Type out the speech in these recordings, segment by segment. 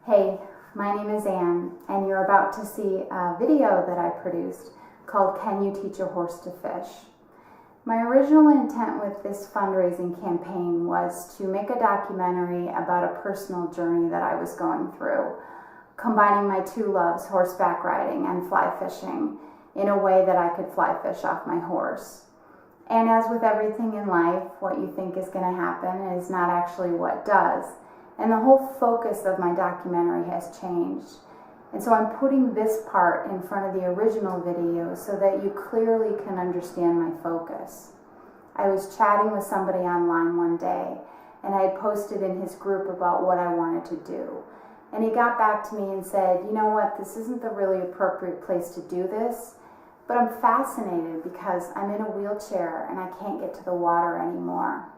Hey, my name is Anne, and you're about to see a video that I produced called Can You Teach a Horse to Fish? My original intent with this fundraising campaign was to make a documentary about a personal journey that I was going through, combining my two loves, horseback riding and fly fishing, in a way that I could fly fish off my horse. And as with everything in life, what you think is going to happen is not actually what does. And the whole focus of my documentary has changed. And so I'm putting this part in front of the original video so that you clearly can understand my focus. I was chatting with somebody online one day, and I had posted in his group about what I wanted to do. And he got back to me and said, you know what, this isn't the really appropriate place to do this, but I'm fascinated because I'm in a wheelchair and I can't get to the water anymore.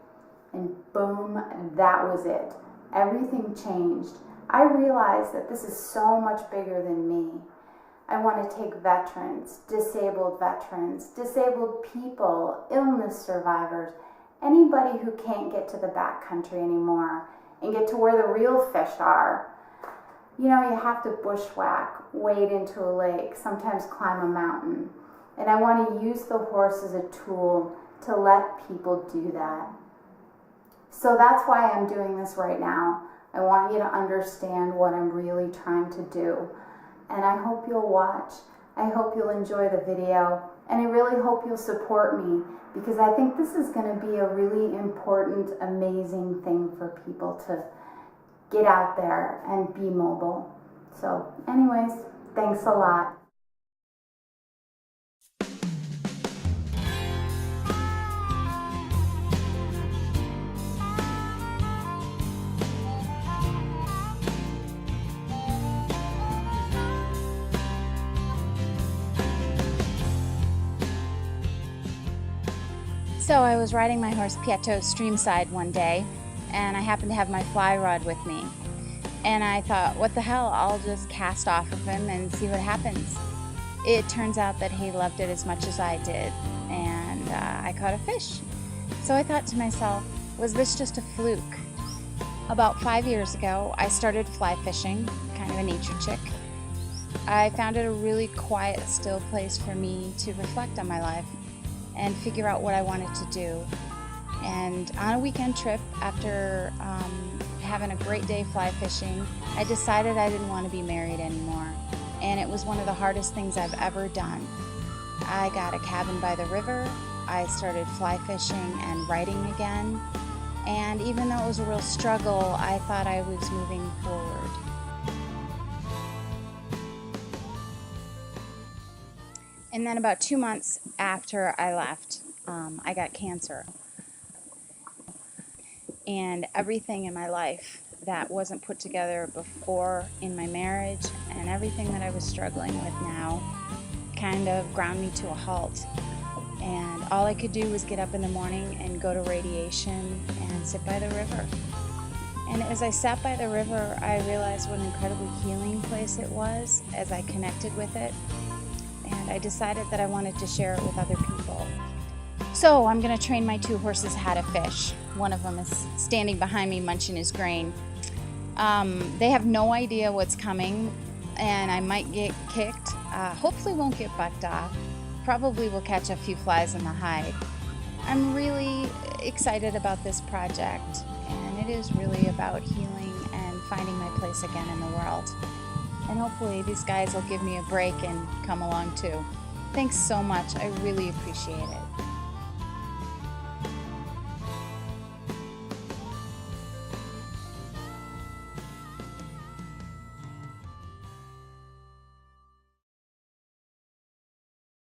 And boom, that was it. Everything changed. I realized that this is so much bigger than me. I want to take veterans, disabled people, illness survivors, anybody who can't get to the backcountry anymore and get to where the real fish are. You know, you have to bushwhack, wade into a lake, sometimes climb a mountain. And I want to use the horse as a tool to let people do that. So that's why I'm doing this right now. I want you to understand what I'm really trying to do. And I hope you'll watch. I hope you'll enjoy the video. And I really hope you'll support me, because I think this is going to be a really important, amazing thing for people to get out there and be mobile. So anyways, thanks a lot. So I was riding my horse Pietro streamside one day, and I happened to have my fly rod with me. And I thought, what the hell, I'll just cast off of him and see what happens. It turns out that he loved it as much as I did, and I caught a fish. So I thought to myself, was this just a fluke? About 5 years ago, I started fly fishing, kind of a nature chick. I found it a really quiet, still place for me to reflect on my life and figure out what I wanted to do. And on a weekend trip, after having a great day fly fishing, I decided I didn't want to be married anymore. And it was one of the hardest things I've ever done. I got a cabin by the river, I started fly fishing and writing again, and even though it was a real struggle, I thought I was moving forward. And then about 2 months after I left, I got cancer. And everything in my life that wasn't put together before in my marriage and everything that I was struggling with now kind of ground me to a halt. And all I could do was get up in the morning and go to radiation and sit by the river. And as I sat by the river, I realized what an incredibly healing place it was as I connected with it. And I decided that I wanted to share it with other people. So I'm going to train my two horses how to fish. One of them is standing behind me munching his grain. They have no idea what's coming, and I might get kicked. Hopefully won't get bucked off. Probably will catch a few flies in the hide. I'm really excited about this project, and it is really about healing and finding my place again in the world. And hopefully these guys will give me a break and come along too. Thanks so much. I really appreciate it.